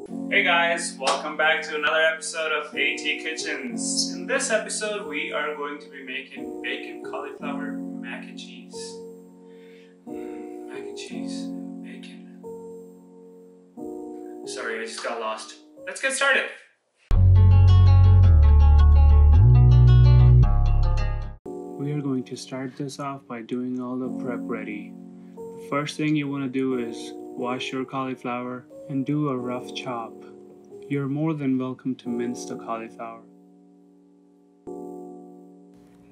Hey guys, welcome back to another episode of AT Kitchens. In this episode, we are going to be making bacon cauliflower mac and cheese. Mac and cheese, bacon. Sorry, I just got lost. Let's get started. We are going to start this off by doing all the prep ready. The first thing you want to do is wash your cauliflower and do a rough chop. You're more than welcome to mince the cauliflower.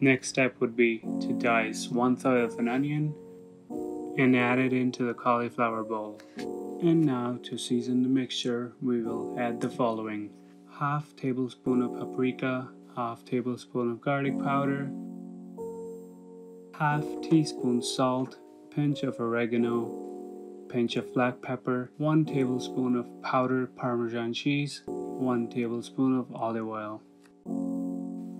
Next step would be to dice 1/3 of an onion and add it into the cauliflower bowl. And now to season the mixture, we will add the following: 1/2 tablespoon of paprika, 1/2 tablespoon of garlic powder, 1/2 teaspoon salt, pinch of oregano, pinch of black pepper, 1 tablespoon of powdered Parmesan cheese, 1 tablespoon of olive oil.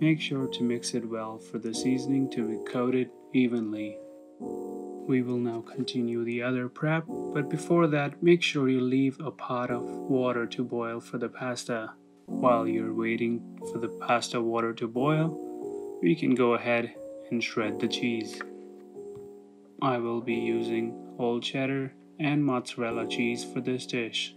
Make sure to mix it well for the seasoning to be coated evenly. We will now continue the other prep, but before that, make sure you leave a pot of water to boil for the pasta. While you're waiting for the pasta water to boil, we can go ahead and shred the cheese. I will be using whole cheddar and mozzarella cheese for this dish.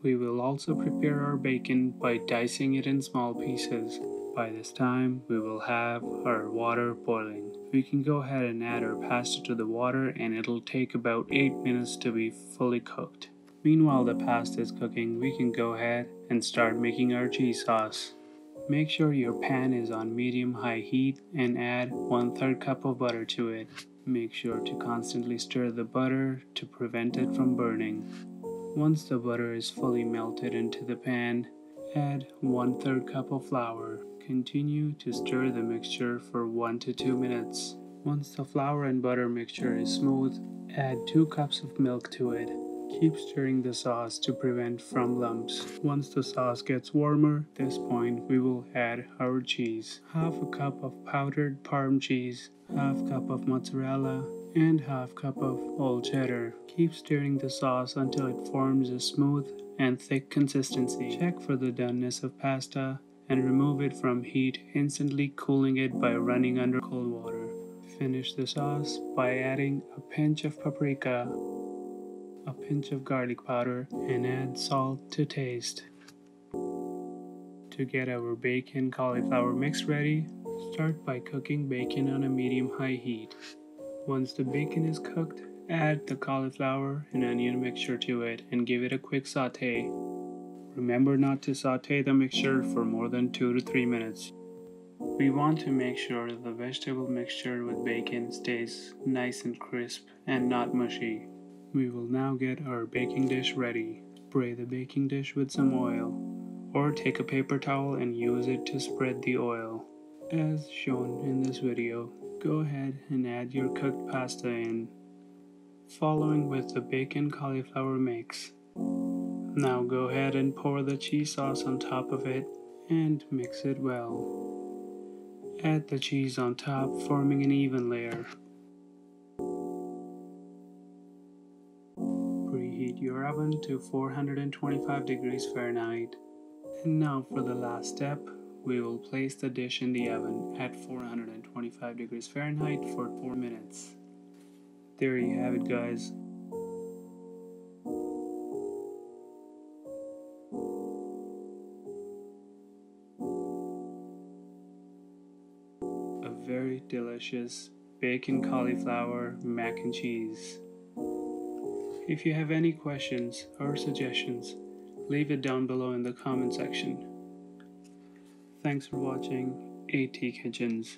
We will also prepare our bacon by dicing it in small pieces. By this time, we will have our water boiling. We can go ahead and add our pasta to the water and it'll take about 8 minutes to be fully cooked. Meanwhile the pasta is cooking, we can go ahead and start making our cheese sauce. Make sure your pan is on medium-high heat and add 1/3 cup of butter to it. Make sure to constantly stir the butter to prevent it from burning. Once the butter is fully melted into the pan, add 1/3 cup of flour. Continue to stir the mixture for 1 to 2 minutes. Once the flour and butter mixture is smooth, add 2 cups of milk to it. Keep stirring the sauce to prevent from lumps. Once the sauce gets warmer, at this point we will add our cheese. 1/2 cup of powdered Parm cheese, 1/2 cup of mozzarella, and 1/2 cup of whole cheddar. Keep stirring the sauce until it forms a smooth and thick consistency. Check for the doneness of pasta and remove it from heat, instantly cooling it by running under cold water. Finish the sauce by adding a pinch of paprika, a pinch of garlic powder, and add salt to taste. To get our bacon cauliflower mix ready, start by cooking bacon on a medium-high heat. Once the bacon is cooked, add the cauliflower and onion mixture to it and give it a quick saute. Remember not to saute the mixture for more than 2 to 3 minutes. We want to make sure the vegetable mixture with bacon stays nice and crisp and not mushy. We will now get our baking dish ready. Spray the baking dish with some oil, or take a paper towel and use it to spread the oil. As shown in this video, go ahead and add your cooked pasta in, following with the bacon cauliflower mix. Now go ahead and pour the cheese sauce on top of it and mix it well. Add the cheese on top, forming an even layer. Preheat your oven to 425 degrees Fahrenheit. And now for the last step, we will place the dish in the oven at 425 degrees Fahrenheit for 4 minutes. There you have it, guys. A very delicious bacon cauliflower mac and cheese. If you have any questions or suggestions, leave it down below in the comment section. Thanks for watching AT Kitchens.